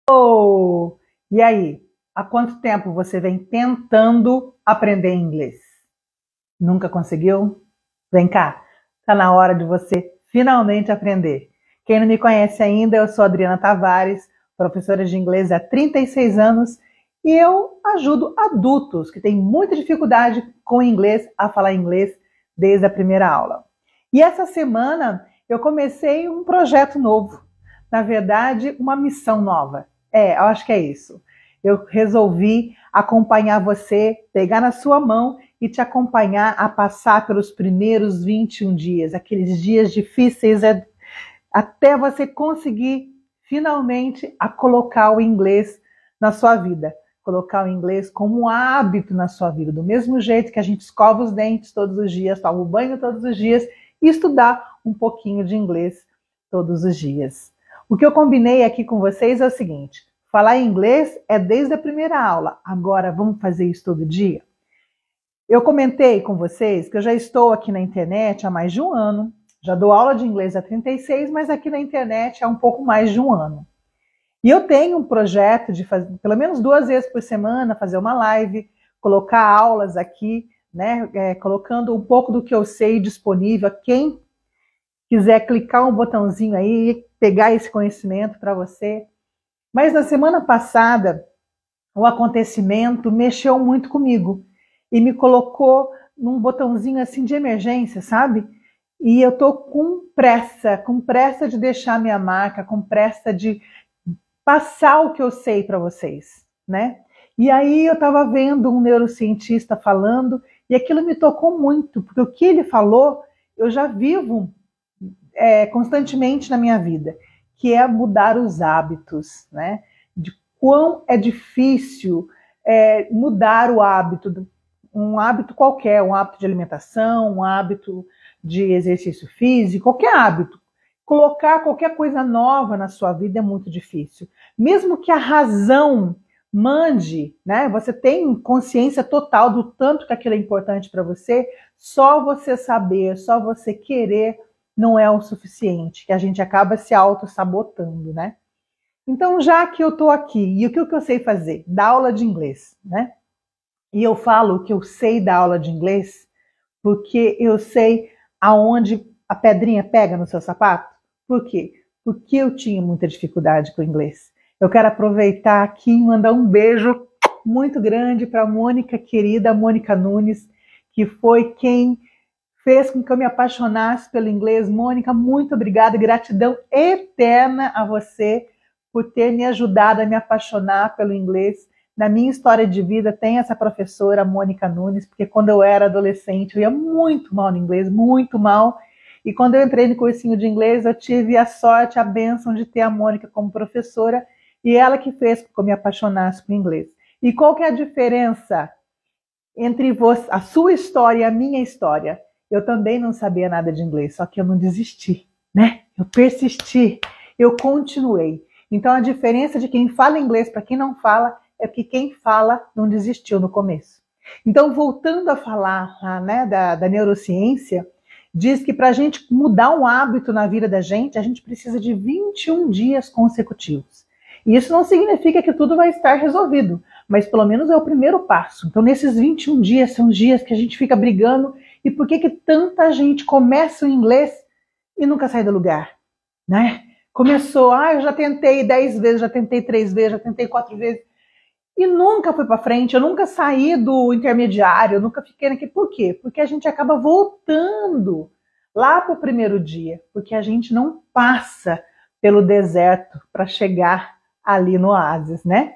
Oh, e aí? Há quanto tempo você vem tentando aprender inglês? Nunca conseguiu? Vem cá, tá na hora de você finalmente aprender. Quem não me conhece ainda, eu sou Adriana Tavares, professora de inglês há 36 anos e eu ajudo adultos que têm muita dificuldade com inglês a falar inglês desde a primeira aula. E essa semana eu comecei um projeto novo, na verdade, uma missão nova. Eu acho que é isso. Eu resolvi acompanhar você, pegar na sua mão e te acompanhar a passar pelos primeiros 21 dias, aqueles dias difíceis, até você conseguir finalmente a colocar o inglês na sua vida. Colocar o inglês como um hábito na sua vida, do mesmo jeito que a gente escova os dentes todos os dias, toma o banho todos os dias e estudar um pouquinho de inglês todos os dias. O que eu combinei aqui com vocês é o seguinte: falar inglês é desde a primeira aula, agora vamos fazer isso todo dia? Eu comentei com vocês que eu já estou aqui na internet há mais de um ano, já dou aula de inglês há 36, mas aqui na internet há um pouco mais de um ano. E eu tenho um projeto de fazer, pelo menos 2 vezes por semana, fazer uma live, colocar aulas aqui, né, colocando um pouco do que eu sei disponível a quem quiser clicar um botãozinho aí e pegar esse conhecimento para você. Mas na semana passada, o acontecimento mexeu muito comigo e me colocou num botãozinho assim de emergência, sabe? E eu tô com pressa de deixar minha marca, com pressa de passar o que eu sei para vocês, né? E aí eu estava vendo um neurocientista falando e aquilo me tocou muito, porque o que ele falou eu já vivo constantemente na minha vida, que é mudar os hábitos, né? De quão é difícil mudar o hábito, um hábito qualquer, um hábito de alimentação, um hábito de exercício físico, qualquer hábito. Colocar qualquer coisa nova na sua vida é muito difícil. Mesmo que a razão mande, né? Você tem consciência total do tanto que aquilo é importante para você, só você saber, só você querer não é o suficiente, que a gente acaba se auto-sabotando, né? Então, já que eu estou aqui, e o que eu sei fazer? Dar aula de inglês, né? E eu falo que eu sei dar aula de inglês porque eu sei aonde a pedrinha pega no seu sapato. Por quê? Porque eu tinha muita dificuldade com o inglês. Eu quero aproveitar aqui e mandar um beijo muito grande para a Mônica querida, Mônica Nunes, que foi quem fez com que eu me apaixonasse pelo inglês. Mônica, muito obrigada, gratidão eterna a você por ter me ajudado a me apaixonar pelo inglês. Na minha história de vida tem essa professora, Mônica Nunes, porque quando eu era adolescente eu ia muito mal no inglês, muito mal. E quando eu entrei no cursinho de inglês, eu tive a sorte, a bênção de ter a Mônica como professora, e ela que fez com que eu me apaixonasse por inglês. E qual que é a diferença entre a sua história e a minha história? Eu também não sabia nada de inglês, só que eu não desisti, né? Eu persisti, eu continuei. Então a diferença de quem fala inglês para quem não fala é que quem fala não desistiu no começo. Então, voltando a falar, né, da neurociência, diz que para a gente mudar um hábito na vida da gente, a gente precisa de 21 dias consecutivos. E isso não significa que tudo vai estar resolvido, mas pelo menos é o primeiro passo. Então, nesses 21 dias, são dias que a gente fica brigando. E por que tanta gente começa o inglês e nunca sai do lugar, né? Começou, eu já tentei 10 vezes, já tentei 3 vezes, já tentei 4 vezes, e nunca fui para frente, eu nunca saí do intermediário, eu nunca fiquei naquele. Por quê? Porque a gente acaba voltando lá para o primeiro dia, porque a gente não passa pelo deserto para chegar ali no oásis, né?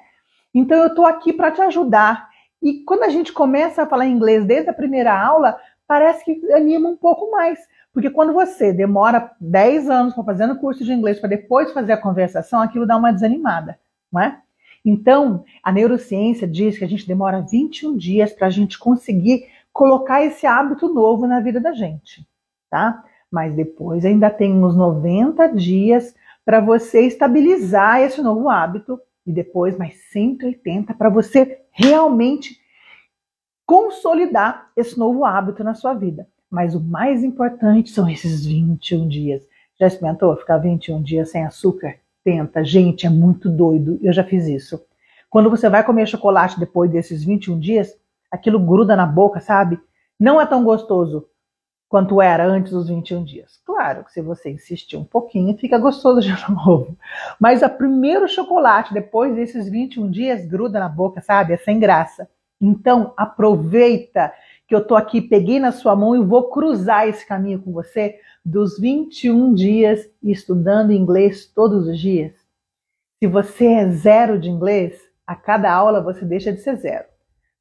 Então eu estou aqui para te ajudar. E quando a gente começa a falar inglês desde a primeira aula, parece que anima um pouco mais. Porque quando você demora 10 anos para fazer o curso de inglês para depois fazer a conversação, aquilo dá uma desanimada, não é? Então, a neurociência diz que a gente demora 21 dias para a gente conseguir colocar esse hábito novo na vida da gente, tá? Mas depois ainda tem uns 90 dias para você estabilizar esse novo hábito e depois mais 180 para você realmente consolidar esse novo hábito na sua vida. Mas o mais importante são esses 21 dias. Já experimentou ficar 21 dias sem açúcar? 70. Gente, é muito doido. Eu já fiz isso. Quando você vai comer chocolate depois desses 21 dias, aquilo gruda na boca, sabe? Não é tão gostoso quanto era antes dos 21 dias. Claro que se você insistir um pouquinho, fica gostoso de novo. Mas o primeiro chocolate, depois desses 21 dias, gruda na boca, sabe? É sem graça. Então, aproveita que eu tô aqui, peguei na sua mão e vou cruzar esse caminho com você dos 21 dias estudando inglês todos os dias. Se você é zero de inglês, a cada aula você deixa de ser zero.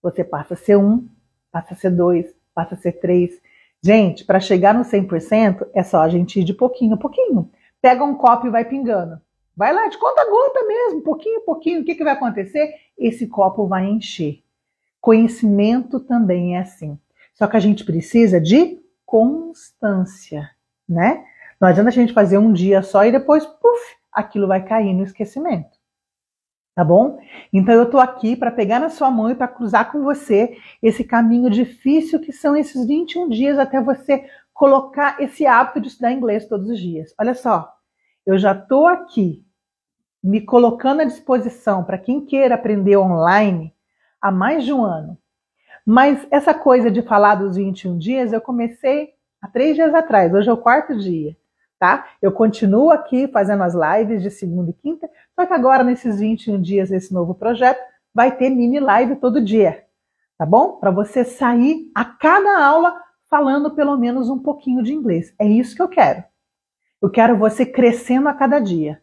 Você passa a ser 1, passa a ser 2, passa a ser 3. Gente, para chegar no 100%, é só a gente ir de pouquinho a pouquinho. Pega um copo e vai pingando. Vai lá, de conta a gota mesmo, pouquinho a pouquinho. O que vai acontecer? Esse copo vai encher. Conhecimento também é assim. Só que a gente precisa de constância, né? Não adianta a gente fazer um dia só e depois, puf, aquilo vai cair no esquecimento. Tá bom? Então eu tô aqui para pegar na sua mão e para cruzar com você esse caminho difícil que são esses 21 dias até você colocar esse hábito de estudar inglês todos os dias. Olha só, eu já tô aqui me colocando à disposição para quem queira aprender online há mais de um ano. Mas essa coisa de falar dos 21 dias eu comecei há 3 dias atrás, hoje é o 4º dia. Tá? Eu continuo aqui fazendo as lives de segunda e quinta, só que agora nesses 21 dias desse novo projeto vai ter mini live todo dia, tá bom? Para você sair a cada aula falando pelo menos um pouquinho de inglês. É isso que eu quero. Eu quero você crescendo a cada dia,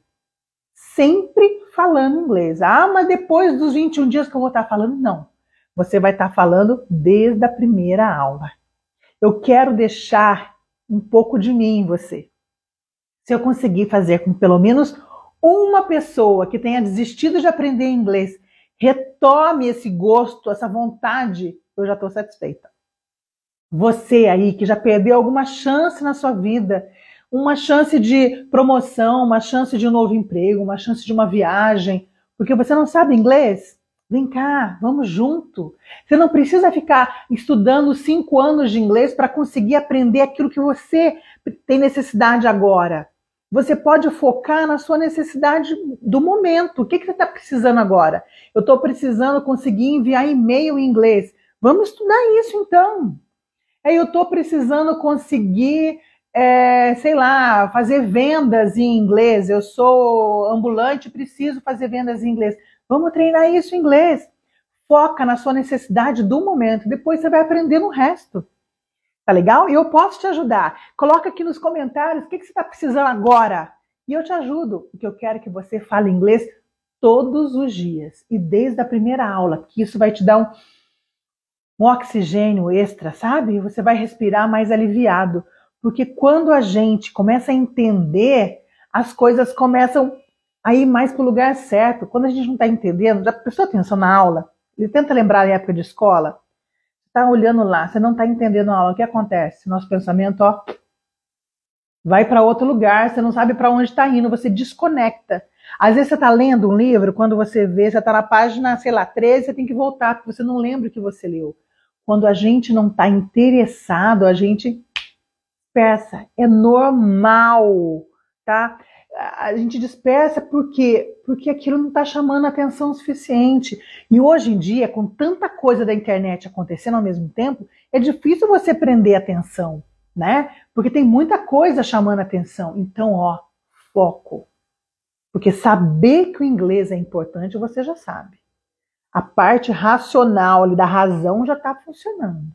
sempre falando inglês. Ah, mas depois dos 21 dias que eu vou estar falando? Não. Você vai estar falando desde a primeira aula. Eu quero deixar um pouco de mim em você. Se eu conseguir fazer com pelo menos uma pessoa que tenha desistido de aprender inglês retome esse gosto, essa vontade, eu já estou satisfeita. Você aí que já perdeu alguma chance na sua vida, uma chance de promoção, uma chance de um novo emprego, uma chance de uma viagem, porque você não sabe inglês? Vem cá, vamos junto. Você não precisa ficar estudando 5 anos de inglês para conseguir aprender aquilo que você tem necessidade agora. Você pode focar na sua necessidade do momento. O que você está precisando agora? Eu estou precisando conseguir enviar e-mail em inglês. Vamos estudar isso então. Eu estou precisando conseguir, sei lá, fazer vendas em inglês. Eu sou ambulante, preciso fazer vendas em inglês. Vamos treinar isso em inglês. Foca na sua necessidade do momento. Depois você vai aprender no resto. Tá legal? E eu posso te ajudar. Coloca aqui nos comentários o que você está precisando agora. E eu te ajudo. Porque eu quero que você fale inglês todos os dias. E desde a primeira aula. Que isso vai te dar um oxigênio extra, sabe? Você vai respirar mais aliviado. Porque quando a gente começa a entender, as coisas começam a ir mais para o lugar certo. Quando a gente não está entendendo, já prestou atenção na aula? Ele tenta lembrar da época de escola. Está olhando lá, você não está entendendo a aula, o que acontece? Nosso pensamento, vai para outro lugar, você não sabe para onde está indo, você desconecta. Às vezes você está lendo um livro, quando você vê, você está na página, sei lá, 13, você tem que voltar, porque você não lembra o que você leu. Quando a gente não está interessado, a gente dispersa. É normal, tá? A gente dispersa porque aquilo não está chamando a atenção o suficiente. E hoje em dia, com tanta coisa da internet acontecendo ao mesmo tempo, é difícil você prender atenção, né? Porque tem muita coisa chamando a atenção. Então, foco. Porque saber que o inglês é importante, você já sabe. A parte racional ali da razão já está funcionando.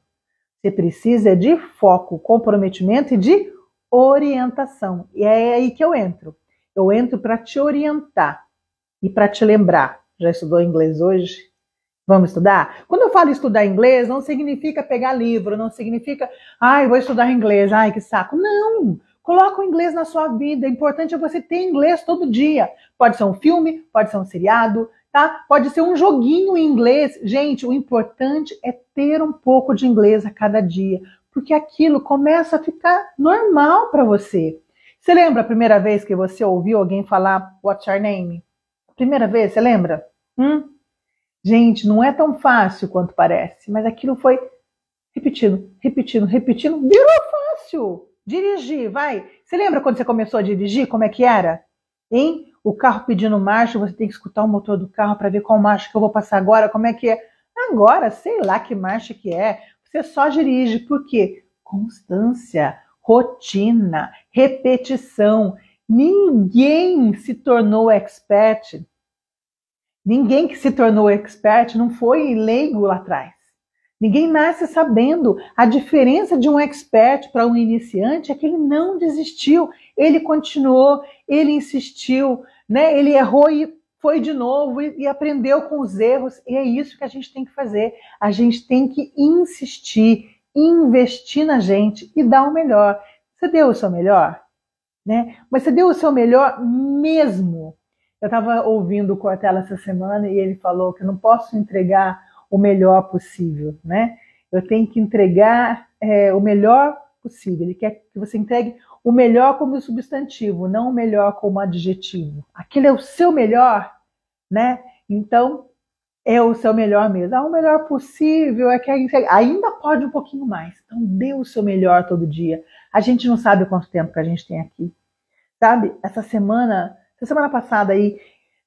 Você precisa de foco, comprometimento e de orientação. E é aí que eu entro. Eu entro para te orientar e para te lembrar. Já estudou inglês hoje? Vamos estudar? Quando eu falo estudar inglês, não significa pegar livro, não significa, vou estudar inglês, que saco. Não! Coloca o inglês na sua vida. O importante é você ter inglês todo dia. Pode ser um filme, pode ser um seriado, tá? Pode ser um joguinho em inglês. Gente, o importante é ter um pouco de inglês a cada dia, porque aquilo começa a ficar normal para você. Você lembra a primeira vez que você ouviu alguém falar "What's your name"? Primeira vez, você lembra? Gente, não é tão fácil quanto parece, mas aquilo foi repetindo, virou fácil. Dirigir, vai. Você lembra quando você começou a dirigir, como é que era? Hein? o carro pedindo marcha, você tem que escutar o motor do carro para ver qual marcha que eu vou passar agora, como é que é. Agora, sei lá que marcha que é. Você só dirige. Por quê? Constância, rotina, repetição. Ninguém se tornou expert. Ninguém que se tornou expert não foi leigo lá atrás. Ninguém nasce sabendo. A diferença de um expert para um iniciante é que ele não desistiu. Ele continuou, ele insistiu, né? Ele errou e foi de novo e aprendeu com os erros. E é isso que a gente tem que fazer. A gente tem que insistir, investir na gente e dar o melhor. Você deu o seu melhor? Né? Mas você deu o seu melhor mesmo. Eu estava ouvindo o Cortella essa semana e ele falou que eu não posso entregar o melhor possível, né? Eu tenho que entregar o melhor possível. Ele quer que você entregue o melhor como substantivo, não o melhor como adjetivo. Aquilo é o seu melhor, né? Então, é o seu melhor mesmo. O melhor possível é que ainda pode um pouquinho mais. Então, dê o seu melhor todo dia. A gente não sabe quanto tempo que a gente tem aqui. Sabe? Essa semana passada aí,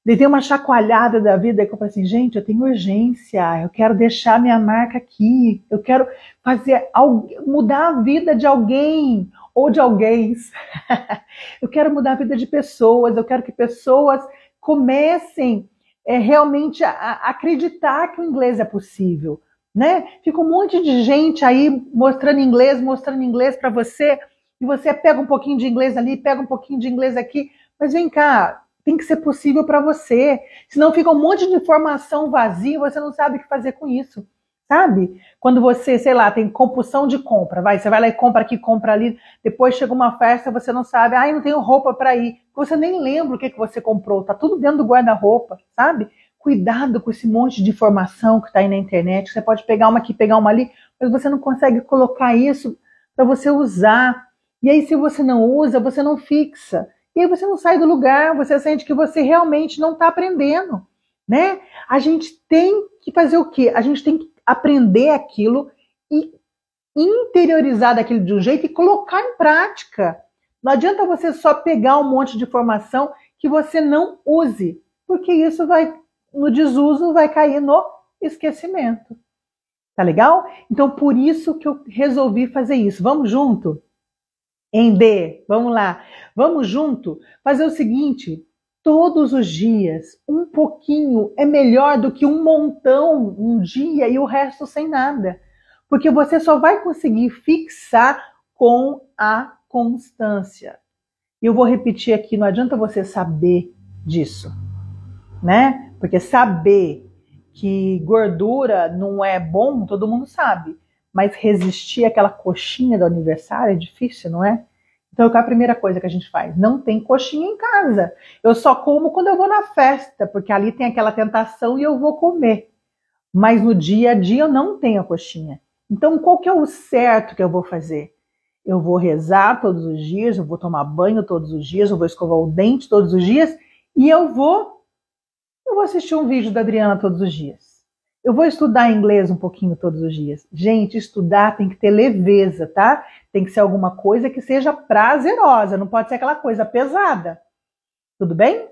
levei uma chacoalhada da vida que eu falei assim, gente, eu tenho urgência, eu quero deixar minha marca aqui, eu quero mudar a vida de alguém ou de alguém. Eu quero mudar a vida de pessoas, eu quero que pessoas comecem realmente a acreditar que o inglês é possível, né? Fica um monte de gente aí mostrando inglês para você, e você pega um pouquinho de inglês ali, pega um pouquinho de inglês aqui, mas vem cá, tem que ser possível para você. Senão fica um monte de informação vazia, você não sabe o que fazer com isso, sabe? Quando você, sei lá, tem compulsão de compra, você vai lá e compra aqui, compra ali, depois chega uma festa, você não sabe, não tenho roupa para ir. Você nem lembra o que você comprou, tá tudo dentro do guarda-roupa, sabe? Cuidado com esse monte de informação que tá aí na internet, você pode pegar uma aqui, pegar uma ali, mas você não consegue colocar isso para você usar. E aí, se você não usa, você não fixa. E aí você não sai do lugar, você sente que você realmente não está aprendendo, né? A gente tem que fazer o quê? A gente tem que aprender aquilo e interiorizar daquilo de um jeito e colocar em prática. Não adianta você só pegar um monte de informação que você não use, porque isso vai, no desuso, vai cair no esquecimento. Tá legal? Então, por isso que eu resolvi fazer isso. Vamos junto? Em D, vamos lá, vamos junto fazer o seguinte, todos os dias, um pouquinho é melhor do que um montão um dia e o resto sem nada, porque você só vai conseguir fixar com a constância. Eu vou repetir aqui, não adianta você saber disso, né? Porque saber que gordura não é bom, todo mundo sabe. Mas resistir àquela coxinha do aniversário é difícil, não é? Então, qual é a primeira coisa que a gente faz? Não tem coxinha em casa. Eu só como quando eu vou na festa, porque ali tem aquela tentação e eu vou comer. Mas no dia a dia eu não tenho a coxinha. Então, qual que é o certo que eu vou fazer? Eu vou rezar todos os dias, eu vou tomar banho todos os dias, eu vou escovar o dente todos os dias e eu vou assistir um vídeo da Adriana todos os dias. Eu vou estudar inglês um pouquinho todos os dias. Gente, estudar tem que ter leveza, tá? Tem que ser alguma coisa que seja prazerosa, não pode ser aquela coisa pesada. Tudo bem?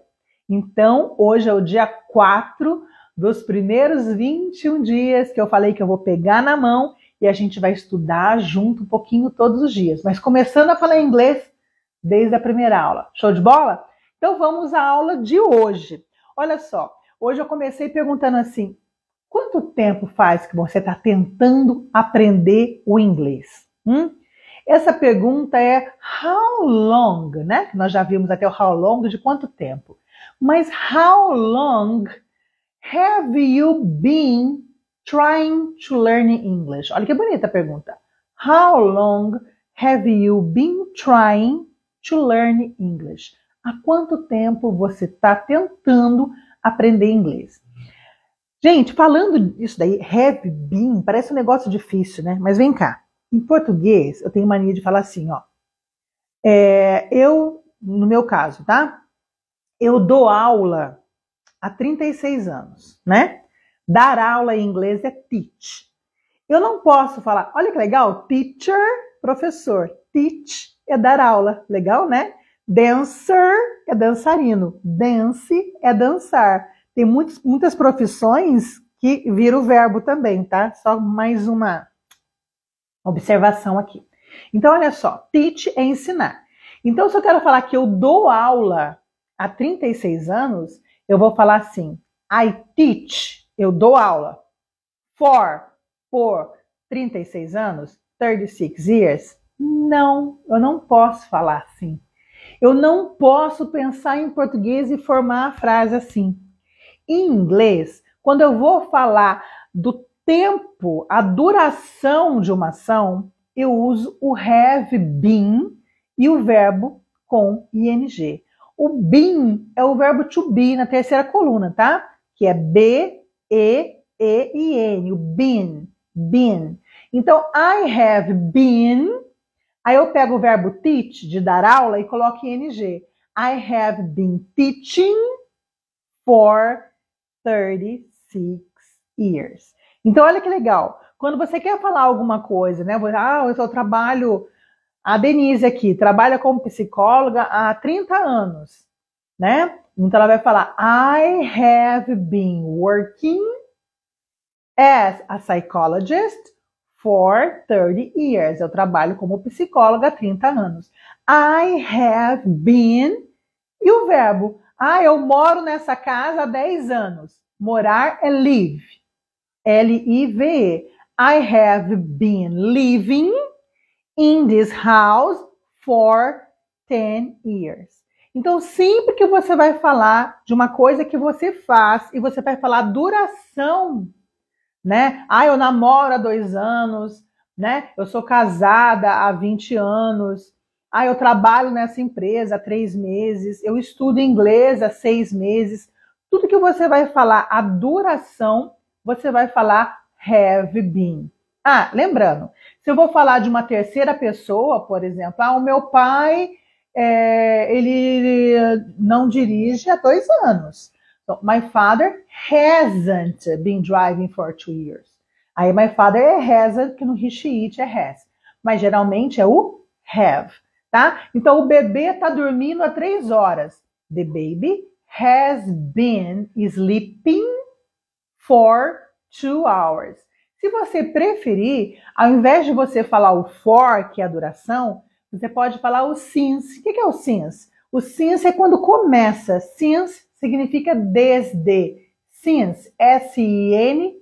Então, hoje é o dia 4 dos primeiros 21 dias que eu falei que eu vou pegar na mão e a gente vai estudar junto um pouquinho todos os dias. Mas começando a falar inglês desde a primeira aula. Show de bola? Então, vamos à aula de hoje. Olha só, hoje eu comecei perguntando assim, quanto tempo faz que você está tentando aprender o inglês? Essa pergunta é how long, né? Nós já vimos até o how long de quanto tempo. Mas how long have you been trying to learn English? Olha que bonita a pergunta. How long have you been trying to learn English? Há quanto tempo você está tentando aprender inglês? Gente, falando disso daí, have been, parece um negócio difícil, né? Mas vem cá. Em português, eu tenho mania de falar assim, ó. No meu caso, tá? Eu dou aula há 36 anos, né? Dar aula em inglês é teach. Eu não posso falar, olha que legal, teacher, professor. Teach é dar aula, legal, né? Dancer é dançarino. Dance é dançar. Tem muitas profissões que viram o verbo também, tá? Só mais uma observação aqui. Então, olha só. Teach é ensinar. Então, se eu quero falar que eu dou aula há 36 anos, eu vou falar assim. I teach. Eu dou aula. Por 36 anos. 36 years. Não, eu não posso falar assim. Eu não posso pensar em português e formar a frase assim. Em inglês, quando eu vou falar do tempo, a duração de uma ação, eu uso o have been e o verbo com ing. O been é o verbo to be na terceira coluna, tá? Que é B-E-E-I-N, o been, been. Então, I have been. Aí eu pego o verbo teach, de dar aula, e coloco ing. I have been teaching for 36 years. Então, olha que legal. Quando você quer falar alguma coisa, né? Eu trabalho, a Denise aqui, trabalha como psicóloga há 30 anos, né? Então, ela vai falar, I have been working as a psychologist for 30 years. Eu trabalho como psicóloga há 30 anos. I have been. E o verbo? Eu moro nessa casa há 10 anos. Morar é live. L-I-V-E. I have been living in this house for 10 years. Então, sempre que você vai falar de uma coisa que você faz e você vai falar duração, né? Eu namoro há 2 anos, né? Eu sou casada há 20 anos. Eu trabalho nessa empresa há 3 meses. Eu estudo inglês há 6 meses. Tudo que você vai falar, a duração, você vai falar have been. Lembrando, se eu vou falar de uma terceira pessoa, por exemplo, o meu pai, ele não dirige há 2 anos. So, my father hasn't been driving for 2 years. Aí, my father é hasn't, que no he, she, it é has. Mas geralmente é o have, tá? Então, o bebê tá dormindo há 3 horas. The baby has been sleeping for 2 hours. Se você preferir, ao invés de você falar o for, que é a duração, você pode falar o since. O que é o since? O since é quando começa. Since significa desde. Since, S-I-N-C-E.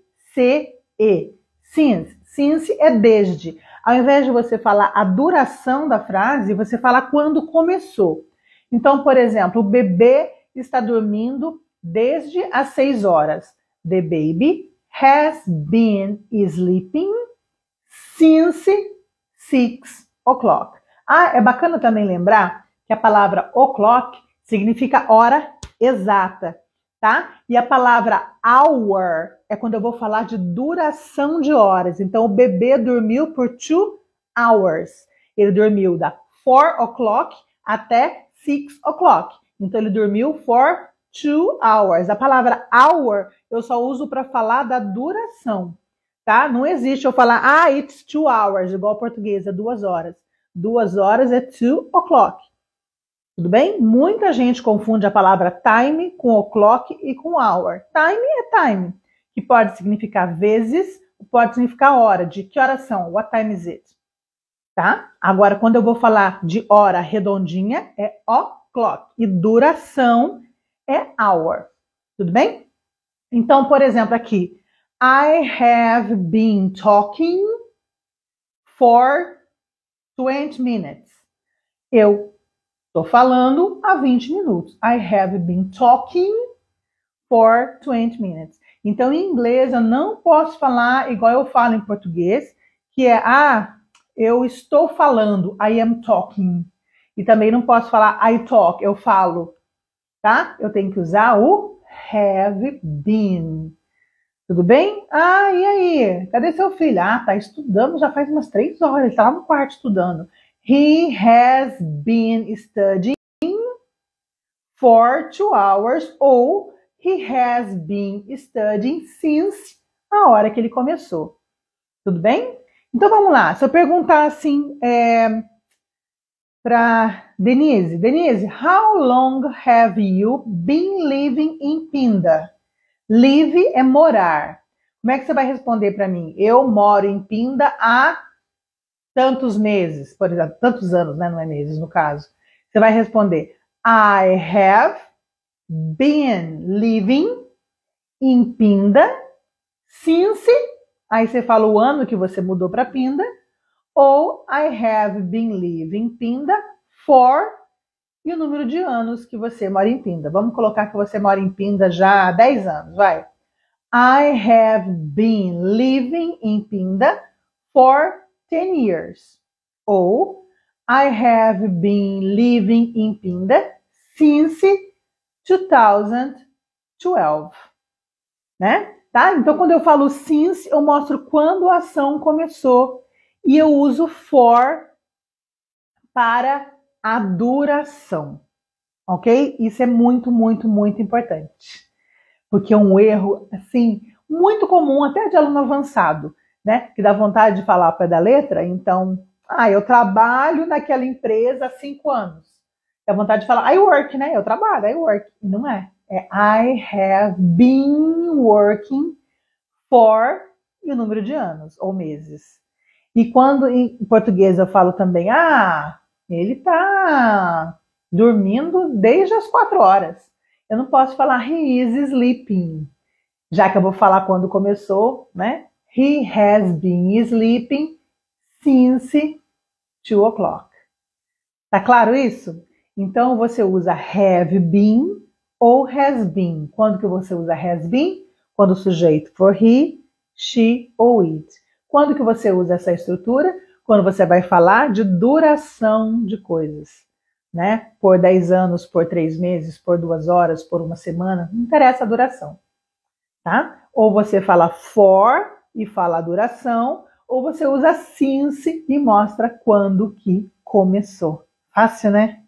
Since é desde. Ao invés de você falar a duração da frase, você fala quando começou. Então, por exemplo, o bebê está dormindo desde as 6 horas. The baby has been sleeping since 6 o'clock. É bacana também lembrar que a palavra o'clock significa hora exata, tá? E a palavra hour é quando eu vou falar de duração de horas. Então, o bebê dormiu por 2 hours. Ele dormiu da 4 o'clock até 6 o'clock. Então, ele dormiu for 2 hours. A palavra hour eu só uso para falar da duração, tá? Não existe eu falar, it's 2 hours, igual ao português, é 2 horas. 2 horas é 2 o'clock. Tudo bem? Muita gente confunde a palavra time com o'clock e com hour. Time é time, que pode significar vezes, pode significar hora. De que horas são? What time is it? Tá? Agora, quando eu vou falar de hora redondinha, é o'clock. E duração é hour. Tudo bem? Então, por exemplo, aqui. I have been talking for 20 minutes. Eu estou falando há 20 minutos. I have been talking for 20 minutes. Então, em inglês, eu não posso falar igual eu falo em português, que é, eu estou falando, I am talking. E também não posso falar I talk, eu falo, tá? Eu tenho que usar o have been. Tudo bem? E aí? Cadê seu filho? Tá estudando já faz umas 3 horas, ele tá lá no quarto estudando. He has been studying for 2 hours, ou he has been studying since a hora que ele começou. Tudo bem? Então vamos lá. Se eu perguntar assim, para Denise. Denise, how long have you been living in Pinda? Live é morar. Como é que você vai responder para mim? Eu moro em Pinda há tantos meses, por exemplo, tantos anos, né? Não é meses no caso. Você vai responder I have been living in Pinda since, aí você fala o ano que você mudou para Pinda, ou I have been living in Pinda for, e o número de anos que você mora em Pinda. Vamos colocar que você mora em Pinda já há 10 anos, vai. I have been living in Pinda for 10 years. Ou I have been living in Pinda since 2012. Né? Tá? Então, quando eu falo since, eu mostro quando a ação começou. E eu uso for para a duração. Ok? Isso é muito, muito, muito importante. Porque é um erro, assim, muito comum, até de aluno avançado, né? Que dá vontade de falar ao pé da letra. Então, eu trabalho naquela empresa há 5 anos. Dá vontade de falar, I work, né? Eu trabalho, I work. Não é. É I have been working for, e o número de anos ou meses. E quando em português eu falo também, ele tá dormindo desde as 4 horas. Eu não posso falar he is sleeping, já que eu vou falar quando começou, né? He has been sleeping since 2 o'clock. Tá claro isso? Então você usa have been ou has been. Quando que você usa has been? Quando o sujeito for he, she ou it. Quando que você usa essa estrutura? Quando você vai falar de duração de coisas, né? Por 10 anos, por 3 meses, por 2 horas, por 1 semana, não interessa a duração, tá? Ou você fala for e fala a duração, ou você usa since e mostra quando que começou. Fácil, né?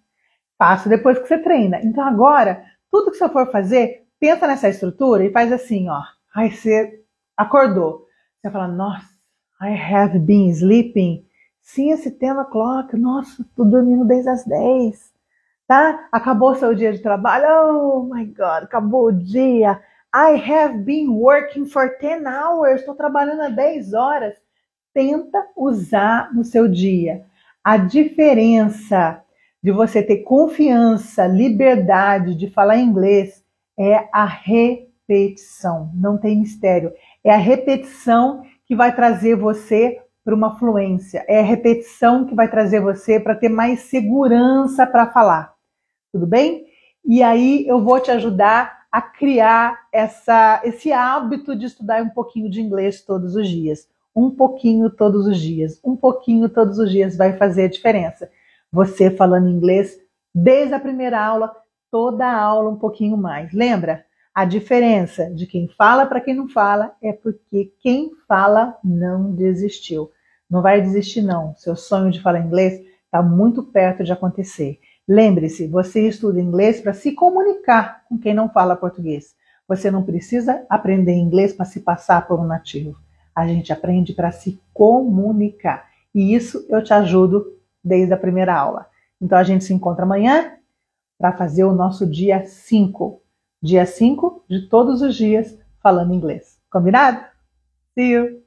Fácil depois que você treina. Então agora, tudo que você for fazer, pensa nessa estrutura e faz assim, ó. Aí você acordou. Você fala, nossa, I have been sleeping since 10 o'clock. Nossa, tô dormindo desde as 10. Tá? Acabou seu dia de trabalho. Oh my God, acabou o dia. I have been working for 10 hours. Estou trabalhando há 10 horas. Tenta usar no seu dia. A diferença de você ter confiança, liberdade de falar inglês é a repetição. Não tem mistério. É a repetição que vai trazer você para uma fluência. É a repetição que vai trazer você para ter mais segurança para falar. Tudo bem? E aí eu vou te ajudar a criar esse hábito de estudar um pouquinho de inglês todos os dias. Um pouquinho todos os dias. Um pouquinho todos os dias vai fazer a diferença. Você falando inglês desde a primeira aula, toda a aula um pouquinho mais. Lembra? A diferença de quem fala para quem não fala é porque quem fala não desistiu. Não vai desistir não. Seu sonho de falar inglês está muito perto de acontecer. Lembre-se, você estuda inglês para se comunicar com quem não fala português. Você não precisa aprender inglês para se passar por um nativo. A gente aprende para se comunicar. E isso eu te ajudo desde a primeira aula. Então a gente se encontra amanhã para fazer o nosso dia 5. Dia 5 de todos os dias falando inglês. Combinado? See you!